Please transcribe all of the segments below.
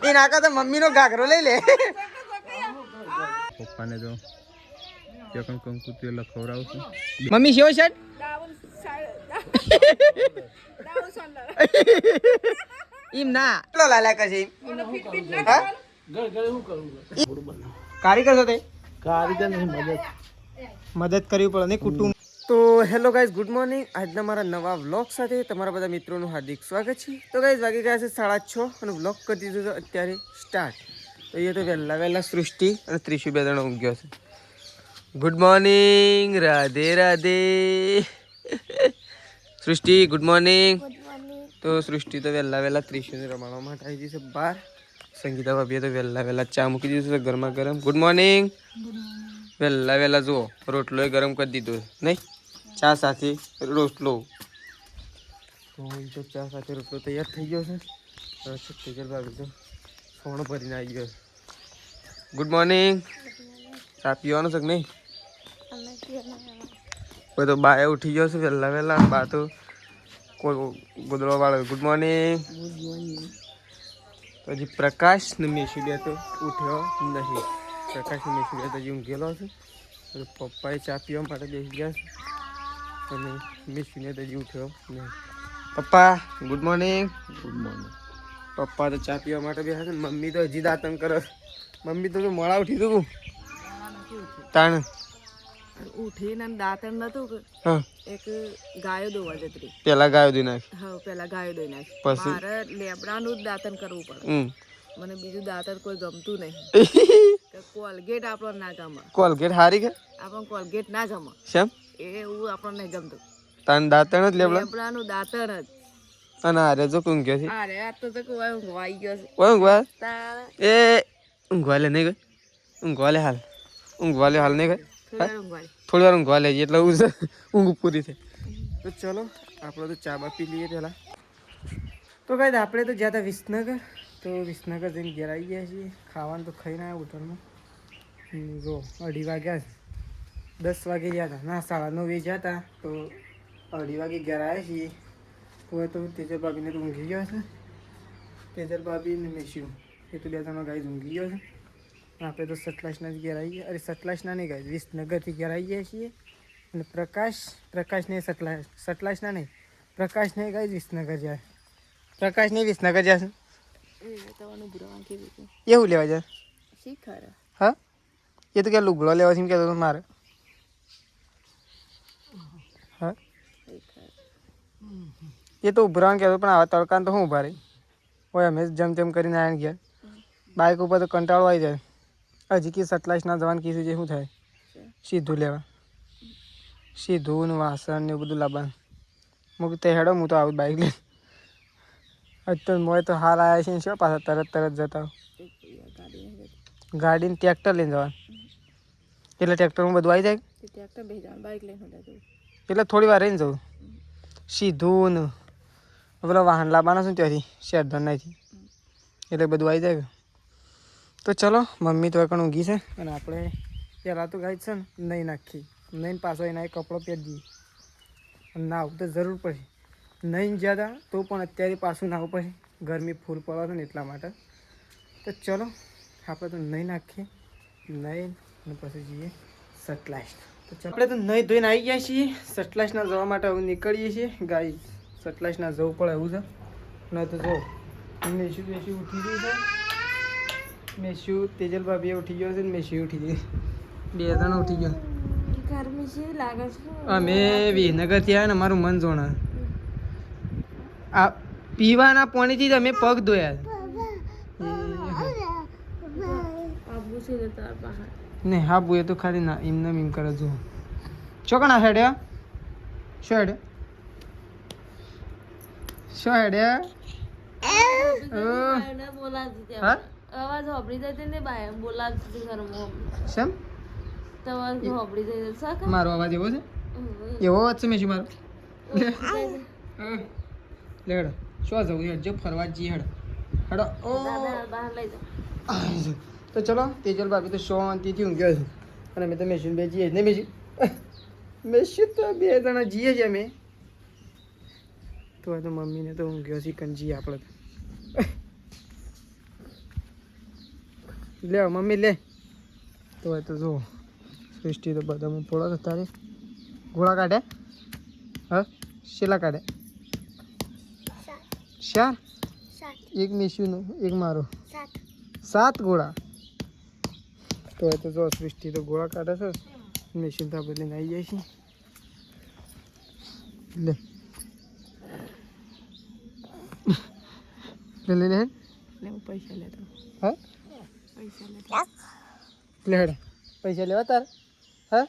એ નાકા તો મમ્મી નો ઘાઘરો લઈ લે. પપ્પાને જો ચકન કંકુ તેલ ખવડાવશું. મમ્મી શેવો શર્ટ ઈમ ના કેટલો લાલા કરશે કારીગર છો તે કારીગર નહીં મદદ કરવી પડે ને કુટુંબ. તો હેલો ગાઈઝ, ગુડ મોર્નિંગ. આજના મારા નવા વ્લોગ સાથે તમારા બધા મિત્રોનું હાર્દિક સ્વાગત છે. તો ગાઈઝ વાગી ગયા છે 6:30 અને વ્લોગ કરી દીધું છે અત્યારે સ્ટાર્ટ. તો એ તો વહેલા સૃષ્ટિ અને ત્રિશુ બે જણો ઊંઘ્યો છે. Good morning, Radhe Radhe. સૃષ્ટિ ગુડ મોર્નિંગ. તો સૃષ્ટિ તો વહેલા ત્રિશુને રમાડવા માટે આવી ગઈ છે બહાર. સંગીતા ભાભીએ તો વહેલા ચા મૂકી દીધું છે ગરમા ગરમ. Good morning. વહેલા જુઓ રોટલો એ ગરમ કરી દીધો નહીં, ચા સાથે રોટલો. તો ચા સાથે રોટલો તૈયાર થઈ ગયો છે. ભાભી તો સોણ ભરીને આવી ગયો. Good morning. ચા પીવાનો છે કે નહીં? કોઈ તો બાએ ઉઠી ગયો છે વહેલા. બા તો કોઈ ગોદડો વાળો. Good morning. તો હજી પ્રકાશ ને મેશુ બે તો ઉઠ્યો નહીં. પ્રકાશ ને મેશુ બે તો હજી ઊંઘેલો છે. પપ્પાએ ચા પીવા માટે બેસી ગયા છે અને મેશુને તો હજી ઉઠ્યો નહીં. પપ્પા ગુડ મોર્નિંગ. Good morning. પપ્પા તો ચા પીવા માટે બેસા છે. મમ્મી તો હજી દાંતણ કરે. મમ્મી તો મોડા ઉઠી તું તાણ ઉઠીને દાંતણ નતું. એક ગાયો દોવા જતી. પેલા ગાયો દઈ નાખ. હા, પેલા ગાયો દઈ નાખ. પછી મારે લેબડાનું જ દાંતણ કરવું પડે. મને બીજું દાંતણ કોઈ ગમતું નહીં. કોલગેટ આપણો ના ગમે. કોલગેટ હારી કે આપણો કોલગેટ ના ગમે. શેમ? એવું આપણને નહીં ગમતું. તાન દાંતણ જ લેબડાનું દાંતણ જ. અને આરે જો ઊંઘ્યો છે. અરે આ તો કોઈ ઊંઘવાઈ ગયો છે. ઊંઘવા તારે એ ઊંઘવા લે નહીં ગઈ. ઊંઘવા લે હાલ નહીં ગઈ. થોડી વાર ઊંઘવા લેજે એટલે ઊંઘ પૂરી થાય. તો ચલો આપણે તો ચા બા પી લઈએ પહેલાં. તો કાંઈ આપણે તો જ્યાં હતા વિસનગર. તો વિસનગર જઈને ઘેર આવી ગયા છીએ. ખાવાનું તો ખાઈને આવ્યા હોટલમાં. જો 2:30 વાગ્યા છે. 10 વાગે ગયા હતા ના 9:30 ગયા હતા. તો 2:30 વાગે ઘેર આવ્યા છીએ. તો તેજલ ભાભીને તો ઊંઘી ગયો છે. તેજલ ભાભી ને મેશ્યું એ તો 2 જણા ગાય ઊંઘી ગયો છે. આપણે તો સતલાસના જ ઘેર આવી ગયા. અરે સતલાસના નહીં ગાય, વિસનગરથી ઘેર આવી ગયા છીએ. અને પ્રકાશ નહીં સતલાસના નહીં, પ્રકાશ નહીં ગાય વિસનગર જાય. પ્રકાશ નહીં વિસનગર જશે. એવું લેવા જાય શીખર. હા, એ તો ક્યાં લુગડો લેવા છે એમ કહેતો મારે. હા, એ તો ઉભરાવાનું કહેતો પણ આવા તડકાને તો શું ઉભા રહી હોય. અમે જેમ કરીને આવ્યા ગયા. બાઇક ઉપર તો કંટાળો આવી જાય. હજી કે સતલાસના જવાનું કીધું છે. શું થાય? સીધું લેવા, સીધું ને વાસણ ને એવું બધું લાવવાનું. મૂક તે હેડો, હું તો આવું બાઇક લઈને. હજ તો મોય તો હાલ આવ્યા છે. શું પાછા તરત જતા ગાડીને ટ્રેક્ટર લઈને જવાનું. એટલે ટ્રેક્ટરમાં બધું આવી જાય. એટલે થોડી વાર રહીને જવું. સીધું ને પેલા વાહન લાવવાના છે ને ત્યાંથી શેરધન નાથી, એટલે બધું આવી જાય. તો ચલો મમ્મી તો એકણ ઊંઘી છે અને આપણે પહેલાં તો ગાય છે ને નહીં નાખી. નહીં પાછો એના એ કપડો પહેરી દઈએ. નાવું તો જરૂર પડે. નહીં જ્યાદા તો પણ અત્યારે પાછું નાવું પડે. ગરમી ફૂલ પડે છે ને એટલા માટે. તો ચલો આપણે તો નહીં નાખીએ. નહીં અને પછી જઈએ સતલાસ. તો ચાલો આપણે તો નહીં ધોઈને આવી ગયા છીએ. સતલાસના જવા માટે હવે નીકળીએ છીએ. ગાય સતલાસના જવું પડે એવું છે. નહીં તો જો મેશુ ઉઠી ગયું છે. મેશુ તેજલ ભાભીએ ઉઠી ગયો છે ને મેશુ ઉઠી ગઈ. 2 જણા ઉઠી ગયો. ગરમી છે લાગે છે. અમે વિસનગરથી આવ્યા ને અમારું મન જોણા. આ પીવાના પાણીથી જ અમે પગ ધોયા. ને હા બુએ તો ખાલી ના એમને એમ કરે. જો ચોકણા હેડ્યા શું હેડ્યા અવાજ હોબળી જાય ને બાય બોલાવતી ઘરમાં. સેમ અવાજ હોબળી જાય છે. મારો અવાજ એવો છે? એવો અવાજ છે મેશી મારો? લે હેડો શું જવું હેડ જો ફરવા જઈએ. હેડો બહાર લઈ જાઓ. તો ચલો તેજલ ભાભી તો શાંતિથી ઊંઘ્યો છે અને અમે તો મેશીન બે જઈએ જ નહીં. મેશી તો 2 જણા જઈએ જ અમે. તો મમ્મીને તો ઊંઘ્યો છે કંજી આપણે તો. લે મમ્મી લે તો હોય તો જો સૃષ્ટિ તો બધામાં પોળા તારે ગોળા કાઢે હા શેલા કાઢે 4 એક મેસ્યુનો એક મારો 7 ગોળા તો હોય તો જો સૃષ્ટિ તો ગોળા કાઢે છે મેસ્યુન તો આપણે લઈને આવી જાય છે લે લે લે લે હું પૈસા લેતો હા પૈસા લેતો લે હેડ પૈસા લેવા તાર હા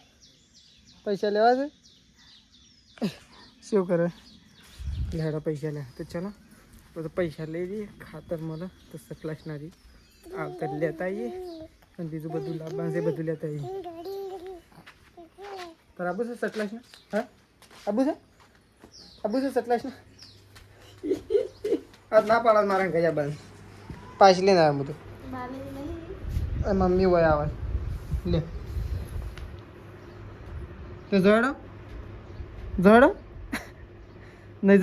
પૈસા લેવા છે શું કરે લે હેડ પૈસા લે તો ચલો તો પૈસા લઈ જઈએ ખાતર મળે તો સકલાશ ના રહી આવતા લેતા આવીએ અને બીજું બધું લાવવાનું છે બધું લેતા આવીએ તાર આબુ છે સકલાશ ને હા આબુ છે સકલાશ ને આ ના પાડે મારા ગયા બંધ પાછી લઈને આવે બધું મમ્મી હોય આવે લે તો જોડો નહીં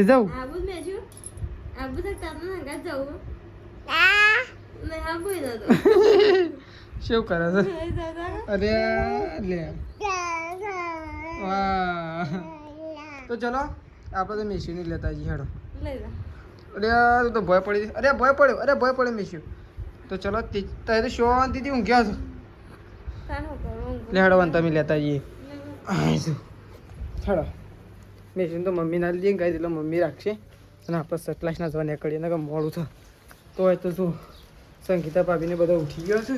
જાઉં આબુ મેજુ આબુ તો તમને હંગા જાઉં લે આબુ દાદો શું કરે છે અરે લે વાહ તો ચલો આપણે તો મેસ્યુ નહીં લેતા જઈએ હેડો લઈ જા અરે તું તો ભય પડી અરે ભય પડ્યો મેસ્યુ તો ચલો તે તો શાંતિથી ઊંઘ્યા છો તાનો કરો લે હેડો તમે લેતા જઈએ હેડો મેસ્યુ તો મમ્મી ના લઈએ ગાઈ એટલે મમ્મી રાખશે અને આપણે સકલાશ ના જવા નીકળીએ ને કે મોડું થાય તો હોય તો શું સંગીતા ભાભીને બધા ઉઠી ગયો છે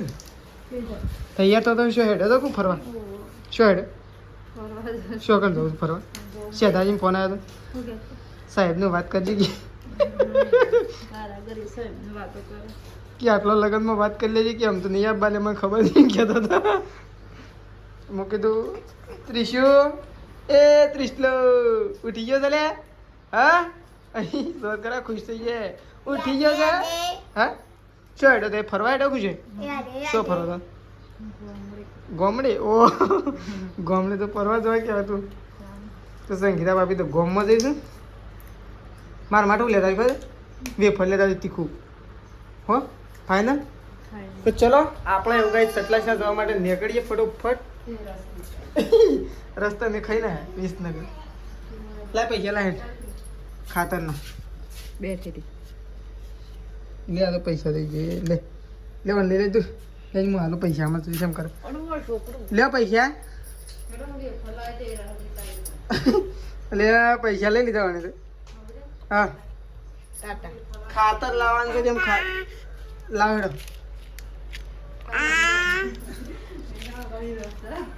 તૈયાર તો શું હેડે તો ખૂબ ફરવા શું હેડે શું કર જવું ફરવા શેઠાજીને ફોન આવ્યો તો સાહેબને વાત કરજે કે આટલો લગ્નમાં વાત કરી લેજે કે આમ તો નહીં આપવાને મને ખબર નહીં કહેતો હતો મેં કીધું ત્રિશુ એ ત્રિશલો ઉઠી ગયો છે લે હા અહીં જોર કરા ખુશ થઈ જાય ઉઠી ગયો છે હા શું હેડો તે ફરવા હેડો ખુશ શું ફરવા ગોમડી ઓ ગોમડી તો ફરવા જવાય કે હતું તો સંગીતા ભાભી તો ગોમમાં જઈશું મારા માટે લેતા ખબર વેફર લેતા તીખું હો ફાઈનલ તો ચલો આપણે એવું કઈ સતલાસના જવા માટે નીકળીએ ફટોફટ રસ્તા મેં ખાઈ ના વિસનગર લાય પૈસા લાય ખાતરના 2 થેલી લે આ તો પૈસા દઈ જઈએ લે લેવાનું લઈ તું લઈ હું હાલો પૈસા આમાં તું કેમ કરે લે પૈસા લે પૈસા લઈ લીધા મને હા ટાટા ખાતર લાવવાનું છે જેમ લાવ હેડો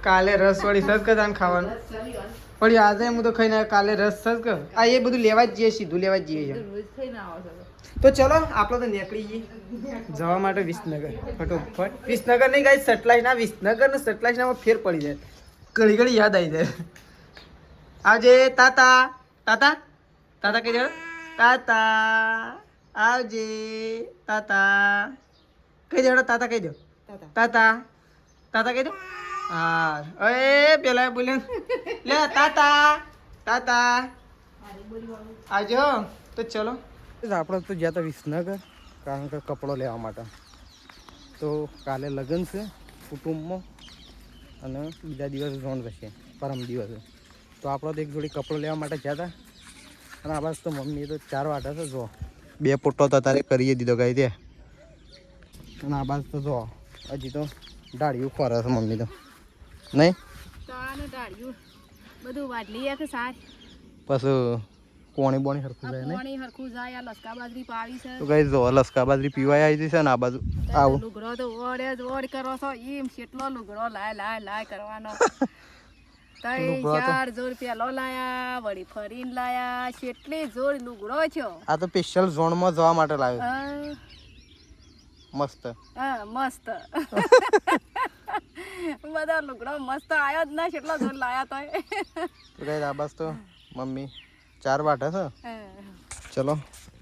કાલે રસ વાળી સજ કર આમ ખાવાનું વળી આજે હું તો ખાઈને આવ્યો, કાલે રસ સજ કર આ એ બધું લેવા જ જઈએ સીધું લેવા જ જઈએ છે. રોજ થઈને આવો છો તો ચલો આપણે તો નીકળી જઈએ જવા માટે વિસનગર ફટોફટ વિસનગર નહીં ગાઈ સટલાઈસ ના વિસનગર ને સટલાઈસ નામાં ફેર પડી જાય ઘડી ઘડી યાદ આવી જાય આવજે તાતા તાતા તાતા કઈ દેડો તાતા આવજે તાતા કઈ દેડો તાતા કઈ દો તાતા તાતા કઈ દો હા અરે પેલા બોલે લે તાતા તાતા આવજો તો ચલો આપણે તો ગયા હતા વિસનગર કારણ કે કપડો લેવા માટે તો કાલે લગ્ન છે કુટુંબમાં અને બીજા દિવસ રોણ રહેશે પરમ દિવસે તો આપણે તો એક જોડી કપડો લેવા માટે ગયા હતા અને આ બસ તો મમ્મીએ તો 4 વાટા છે જો 2 પોટો તો તારે કરી દીધો ગાઈ દે અને આ બાજુ તો જો હજી તો ડાળિયું ખોરે છે મમ્મી તો નહીં તાને ડાળ્યું બધું વાટલી કે સાર પછી કોણી બોણી હરખું જાય નહીં પાણી હરખું જાય આ લસકા બાજરી પાવી છે તો ગાઈ જો લસકા બાજરી પીવાય આવી છે ને આ બાજુ આવું લુગડો તો ઓડે જ ઓડ કરો છો એમ કેટલો લુગડો લાય કરવાનો તઈ લુગડો તો- 4 જોર પેલો લાયા વળી ફરીને લાયા કેટલી જોર લુગડો છો આ તો સ્પેશિયલ ઝોનમાં જવા માટે લાવ્યો હા મસ્ત મસ્ત બધા લુગડો મસ્ત આયો જ ના કેટલો જોર લાયા તોય તો ગાઈ આ બાજુ તો મમ્મી 4 વાટા છે ચલો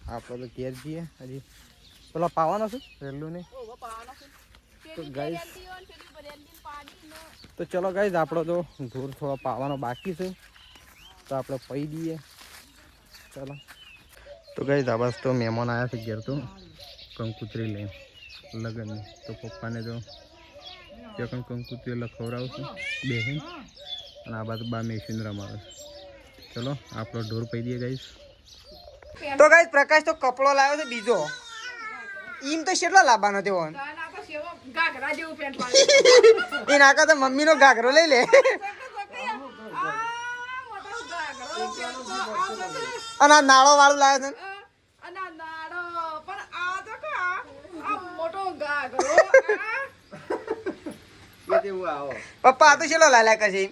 આપણે તો ઘેર જઈએ હજી પેલો પાવાનો છે રેલું નહીં તો ગાઈસ તો ચલો ગાઈસ આપણો તો ધૂર થોડો પાવાનો બાકી છે તો આપણે પી દઈએ ચલો તો ગઈ આવાસ તો મહેમાન આવ્યા છે ઘેર તો કંકુતરી લઈને લગ્નની તો પપ્પાને તો ત્યાં કંકુતરી લખવડાવું છું બેહીને અને આ બાજુ બા મેશીન રમાડે છે ચલો આપણો ઢોર પી દઈએ ગાઈસ તો ગાઈસ પ્રકાશ તો કપડો લાવ્યો છે બીજો ઈમ તો કેટલો લાવવાનો તેવો ઘાઘરા જેવું પેન્ટ એ નાકા તો મમ્મીનો ઘાઘરો લઈ લે અને આ નાળો વાળું લાવ્યો છે અને નાડો પણ આ તો કા આ મોટો ઘાઘરો પપ્પા આ તો ચેલો લાલ્યા કરશે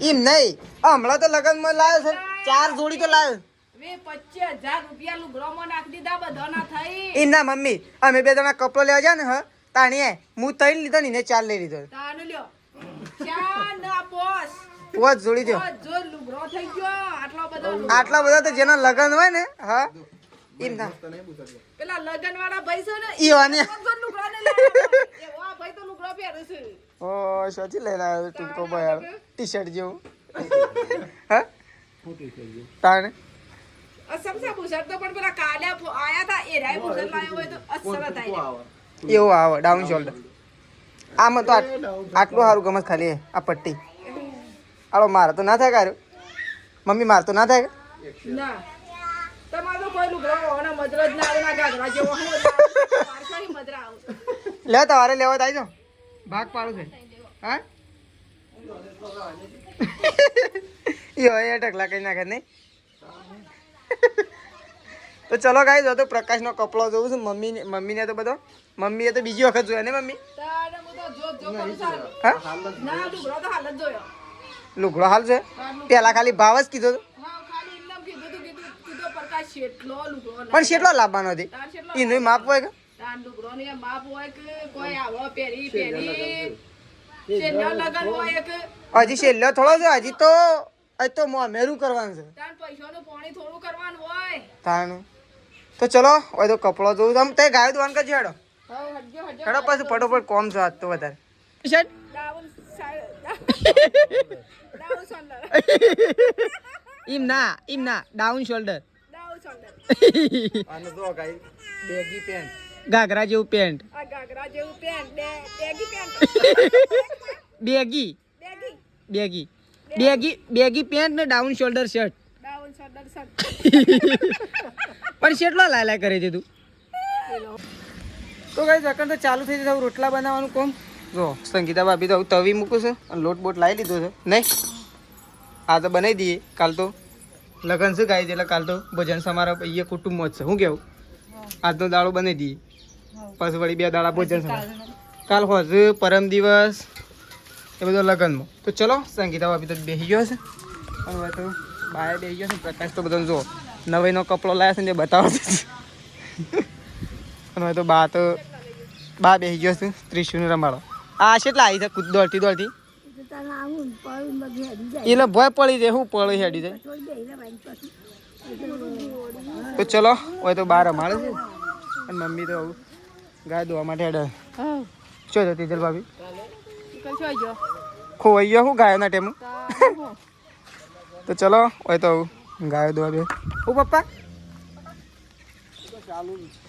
એમ નહીં હમણાં તો લગનમાં લાવ્યો છે 4 જોડી તો લાવ્યો 25,000 રૂપિયા લુગડોમાં નાખી દીધા બધા ના થઈ એ ના મમ્મી અમે બે જણા કપડો લેવા જાય ને હ તાણીએ હું 3 લીધો ને 4 લઈ લીધો તાનું લ્યો ચાર ના પોસ 5 જોડી થયો જો લુગડો થઈ ગયો આટલા બધા તો જેના લગન હોય ને હા એમ ના પેલા લગન વાળા ભાઈ છે ને ઈ વાની લુગડા ને લાવ્યા એવો આ ભાઈ તો લુગડા પહેરે છે ઓ સોચી લઈને આવ્યો ટૂંકો ભાઈ ટી-શર્ટ જેવું હા તાણે અસમસા બુશર્ટ તો પણ પેલા કાલ્યા આયા હતા એ રાય બુશર્ટ લાવ્યો હોય તો અસર થાય એવું આવે ડાઉન શોલ્ડર આમાં તો આટલું સારું ગમત ખાલી આ પટ્ટી આલો મારે તો ના થાય કારું મમ્મી મારે તો ના થાય ના તમારો કોઈ લુગડો હોવાનો મજરો જ ના આવે ના ઘાઘરા જેવો હું મારસાઈ મજરા આવ લે તમારે લેવા થાય તો ભાગ પાડું છે હા યો એ ઢગલા કઈ નાખે નહીં તો ચલો ગાઈ જો તો પ્રકાશનો કપડો જોઉં છું મમ્મીને તો બધો મમ્મીએ તો બીજી વખત જોયા ને મમ્મી તારે હું તો જો કરું સારું હા ના લુગડો તો હાલ જ જોયો લુગડો હાલ છે પેલા ખાલી ભાવ જ કીધો હા ખાલી એમનેમ કીધો પ્રકાશ શેટલો લુગડો પણ કેટલો લાવવાનો હતી એનું માપ હોય કે તાર લુગડો ને માપ હોય કે કોઈ આવો પેરી છેલ્લો લગન હોય કે હજી છેલ્લો થોડો છે હજી તો મેરું કરવાનું છે તાર પૈસાનું પાણી થોડું કરવાનું હોય તાનું તો ચલો હવે તો કપડો જોઉં તમે તે ગાયો દુકાન કરજો હેડો હા હટજો હેડો પછી ફટોફટ કોમ છે આજ તો વધારે શર્ટ ડાઉન શોલ્ડર એમ ના ડાઉન શોલ્ડર ડાઉન શોલ્ડર આનો જો ગાઈ બેગી પેન્ટ ઘાઘરા જેવું પેન્ટ આ ઘાઘરા જેવું pant baggy pant baggy pant ને down shoulder shirt down shoulder shirt પણ કેટલો લાય કરે છે તું તો ગાઈસ અકન તો ચાલુ થઈ જશે રોટલા બનાવવાનું કોમ જો સંગીતા ભાભી તો તવી મૂકું છે અને લોટ બોટ લાવી લીધો છે નહીં આ તો બનાવી દઈએ કાલ તો લગન છે ગાઈ એટલે કાલ તો ભોજન સમારોહ એ કુટુંબ જ છે શું કેવું આજનો દાડો બનાવી દઈએ પછી વળી 2 દાડા ભોજન સમારોહ કાલ હોજ પરમ દિવસ એ બધો લગનમાં તો ચલો સંગીતા ભાભી તો બેસી ગયો છે અને હવે તો બહાર બેસી ગયો છે પ્રકાશ તો બધો જો નવાઈનો કપડો લાવ્યા છે ને બતાવો છે અને હવે તો બા બેસી ગયો છે ત્રિશુને રમાડો આ કેટલા આવી છે દોડતી એટલે ભય પડી જાય શું પડી હેડી જાય તો ચલો હવે તો બહાર રમાડે છે અને મમ્મી તો ગાય ધોવા માટે હેડે શું જતી જલ ભાભી ખોવાઈ ગયો શું ગાયોના ટેમ તો ચલો હવે તો ગાયો ધોવા બે હું પપ્પા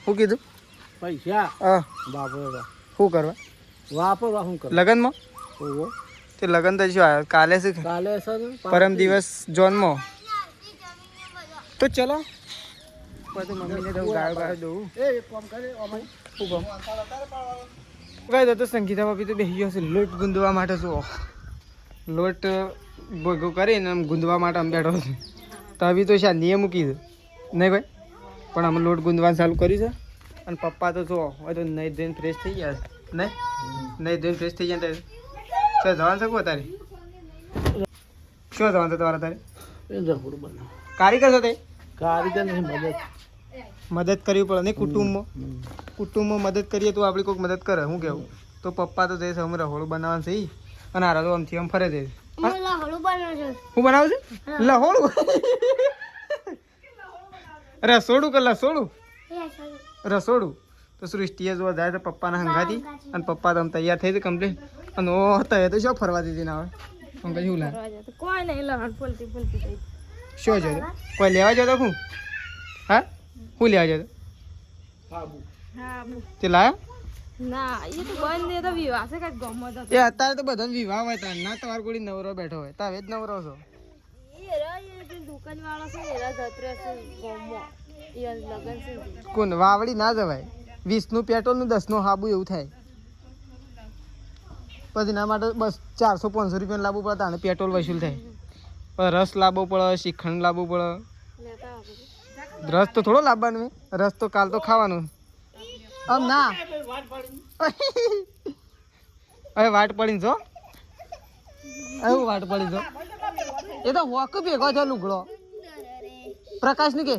શું કીધું પૈસા હા વાપરવા શું કરવા વાપરવા શું કર લગનમાં તે લગન તો શું આવ્યો કાલે શું કાલે સર પરમ દિવસ જોનમાં તો ચલો પછી મમ્મીને તો ગાયો દઉં એ એક કામ કરે અમારી શું કામ ગાય તો સંગીતા ભાભી તો બેસી ગયો છે લોટ ગુંદવા માટે શું લોટ ભેગો કરીને આમ ગુંદવા માટે આમ બેઠો છે તો હવે તો શા નિયમ મૂકી છે નહીં ભાઈ પણ અમે લોટ ગુંદવાનું ચાલુ કર્યું છે અને પપ્પા તો જો હવે તો નહીં ધોઈને ફ્રેશ થઈ ગયા છે નહીં ધોઈને ફ્રેશ થઈ ગયા શું જવાનું શકું તારે શું જવાનું તમારે તારે એ જફુર બને કારીગર છો તે કારીગર નહીં મદદ કરવી પડે નહીં કુટુંબમાં મદદ કરીએ તો આપણી કોઈક મદદ કરે શું કેવું તો પપ્પા તો જઈશ અમે રહોળું બનાવવાનું છે અને આ તો આમથી આમ ફરે છે હું બનાવું છું લહોળું રસોડું કે રસોડું તો સૃષ્ટિએ જોવા જાય તો પપ્પાના હંગાથી અને પપ્પા તો આમ તૈયાર થઈ છે કમ્પ્લીટ અને ઓ હતા તો શું ફરવા દીધી ના આવે આમ કઈ શું લાગે કોઈ નહીં લહણ ફૂલતી શું છે કોઈ લેવા જતો હું હા હું લેવા જતો બાબુ હા તે લાયો ના એ તો બંધ એ તો વિવાહ છે કાંઈક ગમત હતો એ અત્યારે તો બધાને વિવાહ હોય તાર ના તમારે કોઈ નવરો બેઠો હોય તાવે જ નવરો છો દુકાન વાળો છે એરા જત્રે છે ગમો એ લગન છે કોણ વાવડી ના જવાય 20 નું પેટ્રોલ નું 10 નું હાબુ એવું થાય પછી ના માટે બસ 400-500 રૂપિયા લાવવું પડે તાને પેટ્રોલ વસૂલ થાય પણ રસ લાવવો પડે શ્રીખંડ લાવવું પડે લેતા આવો રસ તો થોડો લાવવાનો રસ તો કાલ તો ખાવાનું આમ ના હવે વાટ પડી જો એવું વાટ પડી જો એ તો વોક ભેગો છે લુગડો પ્રકાશ ની કે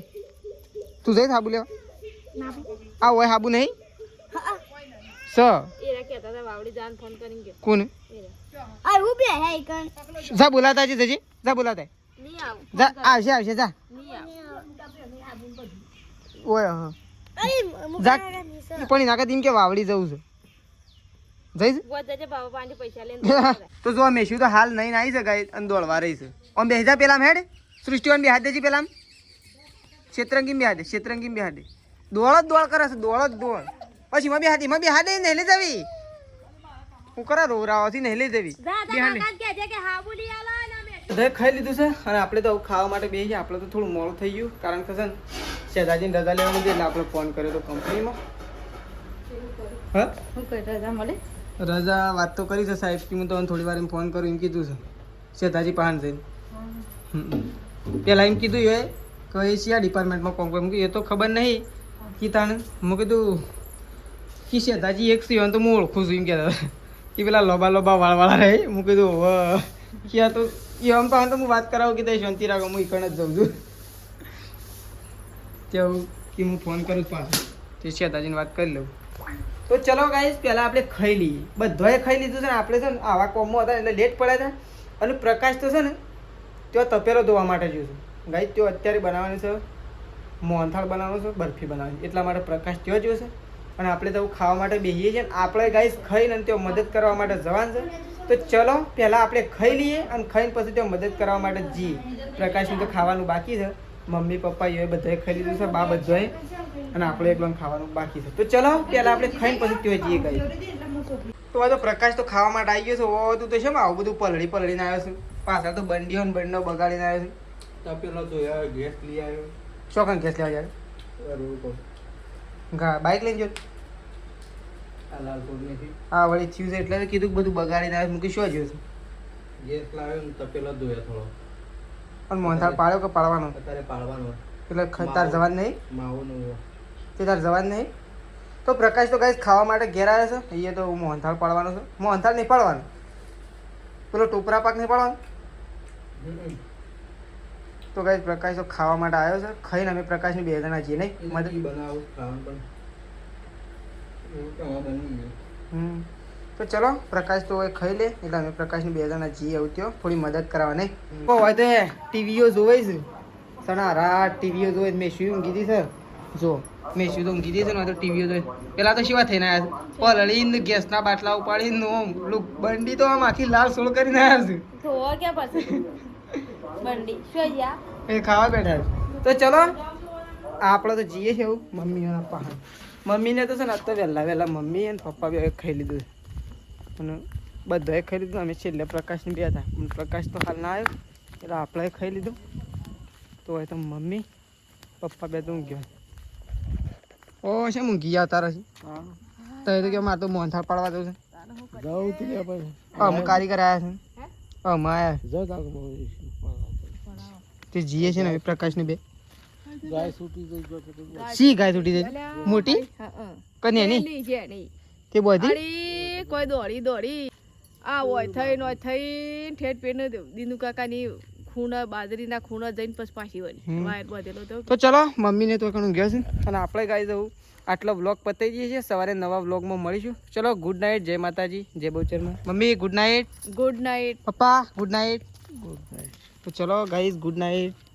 તું જઈ સાબુ લેવા આ હોય સાબુ નહીં સ એરા કહેતા હતા વાવડી જાન ફોન કરીને કે કોણ આ હું બે હે કણ જા બોલાતા છે જજી જા બોલાતા નહીં આવું જા આવશે જા નહીં આવું ઓય હા જા પણ એના કરતા એમ કે વાવડી જવું છે જઈશ વધારે બાબા પાંચ પૈસા લઈને તો જો મેશું તો હાલ નહીં આવી શકાય અને દોડવા રહી છે આમ બેસી જા પેલા હેડ સૃષ્ટિવાન બે હાથ દેજી પેલા ક્ષેત્રંગી બે હાથે ક્ષેત્રંગી બે હાથે દોડ જ દોડ કરે છે દોડ જ દોડ પછી માં બે હાથે નહીં લઈ જવી હું કરા રોરાવાથી નહીં લઈ જવી ખાઈ લીધું છે અને આપણે તો ખાવા માટે બે છે આપણે તો થોડું મોડું થઈ ગયું કારણ કે છે ને શેજાજીને રજા લેવાની છે એટલે આપણે ફોન કર્યો તો કંપનીમાં હા હું કઈ રજા મળે રજા વાત તો કરી છે સાહેબ કે હું તમને થોડી વાર એમ ફોન કરું એમ કીધું છે શેતાજી પાન જઈને પેલા એમ કીધું એ કે એ શિયા ડિપાર્ટમેન્ટમાં કોમ કરે એ તો ખબર નહીં કે તાણે મેં કીધું કે શેતાજી એક સિવાય તો હું ઓળખું છું એમ કહેતા કે પેલા લોબા વાળવાળા રહે હું કીધું હવે ક્યાં તો એ આમ તો હું વાત કરાવું કે શાંતિ રાખો હું એકણ જ જાઉં છું તેવું કે હું ફોન કરું પાછું તે શેતાજીને વાત કરી લઉં તો ચલો ગાઈસ પહેલાં આપણે ખાઈ લઈએ બધાએ ખાઈ લીધું છે ને આપણે છે ને આવા કોમમાં હતા એટલે લેટ પડ્યા હતા અને પ્રકાશ તો છે ને ત્યાં તપેલો ધોવા માટે જોયું છે ગાઈસ તેઓ અત્યારે બનાવવાનું છે મોહનથાળ બનાવવાનું છે બરફી બનાવવાની એટલા માટે પ્રકાશ ત્યાં જોયો છે અને આપણે તો ખાવા માટે બેસીએ છીએ ને આપણે ગાઈસ ખાઈને અને ત્યાં મદદ કરવા માટે જવાનું છે તો ચલો પહેલાં આપણે ખાઈ લઈએ અને ખાઈને પછી ત્યાં મદદ કરવા માટે જઈએ પ્રકાશનું તો ખાવાનું બાકી છે મમ્મી પપ્પા એ બધાએ ખાઈ લીધું છે બા બધાએ અને આપણે એકલું ખાવાનું બાકી છે તો ચલો પહેલાં આપણે ખાઈને પછી ત્યાં જઈએ ગાઈસ તો આ તો પ્રકાશ તો ખાવા માટે આવી ગયો છે ઓ તું તો છે આવું બધું પલળીને આવ્યો છું પાછળ તો બંડીઓ ને બંડો બગાડીને આવ્યો છું તપેલો ધોયા ગેસ લઈ આવ્યો શોખન ગેસ લેવા યાર બાઇક લઈને જો આ લાલપુર નથી હા વળી થયું છે એટલે કીધું કે બધું બગાડીને આવ્યો મૂકી શું જોયું છે ગેસ લાવ્યો ને તપેલો ધોયા થોડો પણ મોહનથાળ પાડ્યો કે પાડવાનો અત્યારે પાડવાનો એટલે તાર જવાન નહીં માવો નો તે તાર જવાન નહીં તો પ્રકાશ તો ગાઈસ ખાવા માટે ઘેર આવ્યો છે અહીંયા તો મોહનથાળ પાડવાનો છે મોહનથાળ નહીં પાડવાનો પેલો ટોપરા પાક નહીં પાડવાનો તો ગાઈસ પ્રકાશ તો ખાવા માટે આવ્યો છે ખાઈને અમે પ્રકાશની બે જણા છીએ નહીં મદદ બનાવું ખાવાનું પણ એવું તો હવે બની ગયું તો ચલો પ્રકાશ તો હવે ખાઈ લે એટલે અમે પ્રકાશની બે જણા જઈએ આવું ત્યાં થોડી મદદ કરાવવા નહીં હોય તો ટીવીઓ જોવે છે સણા રાત ટીવીઓ જોવે મેં શું ઊંઘી હતી સર જો મેં શું તો ઊંઘી હતી ને તો ટીવીઓ જોઈ પેલા તો શિવા થઈને આવ્યા છે પલળીને ગેસના બાટલા ઉપાડીને બંડી તો આમ આખી લાલ સોળ કરીને આવ્યા છે ધોવા ક્યાં પછી બંડી શું યા એ ખાવા બેઠા છે તો ચલો આપણે તો જઈએ છે એવું મમ્મીના પહાડ મમ્મીને તો છે ને અત્યારે વહેલા મમ્મી અને પપ્પા બી ખાઈ લીધું અને બધાએ ખાઈ લીધું અમે છેલ્લે પ્રકાશને બે હતા પ્રકાશ તો હાલ ના આવ્યો એટલે આપણે ખાઈ લીધું તો હોય તો મમ્મી પપ્પા બે તો ઊંઘ્યો ઓ છે ઊંઘી ગયા તારા હા તો એ તો કે મારે તો મોહનથાળ પાડવા જવું છે જાઉં તું લે ભાઈ અમે કારીગર આવ્યા છે અમે આવ્યા જાઉં તાક તે જીએ છે ને હવે પ્રકાશની બે ગાય છૂટી જઈ ગયો તો સી ગાય તૂટી જાય મોટી કને એની તે બધી અરે કોઈ દોડી આ હોય થઈ નો થઈ ઠેઠ પેને દીનુ કાકાની ખૂણા બાજરીના ખૂણા જઈને પછી પાછી વળી વાયર બધેલો તો તો ચલો મમ્મીને તો ઘણું ગયા છે અને આપણે ગાઈ જવું આટલો વ્લોગ પતાવી દઈએ છીએ સવારે નવા વ્લોગમાં મળીશું ચલો ગુડ નાઇટ જય માતાજી જય બહુચરમાં mummy good night good night papa good night તો ચલો ગાઈઝ ગુડ નાઇટ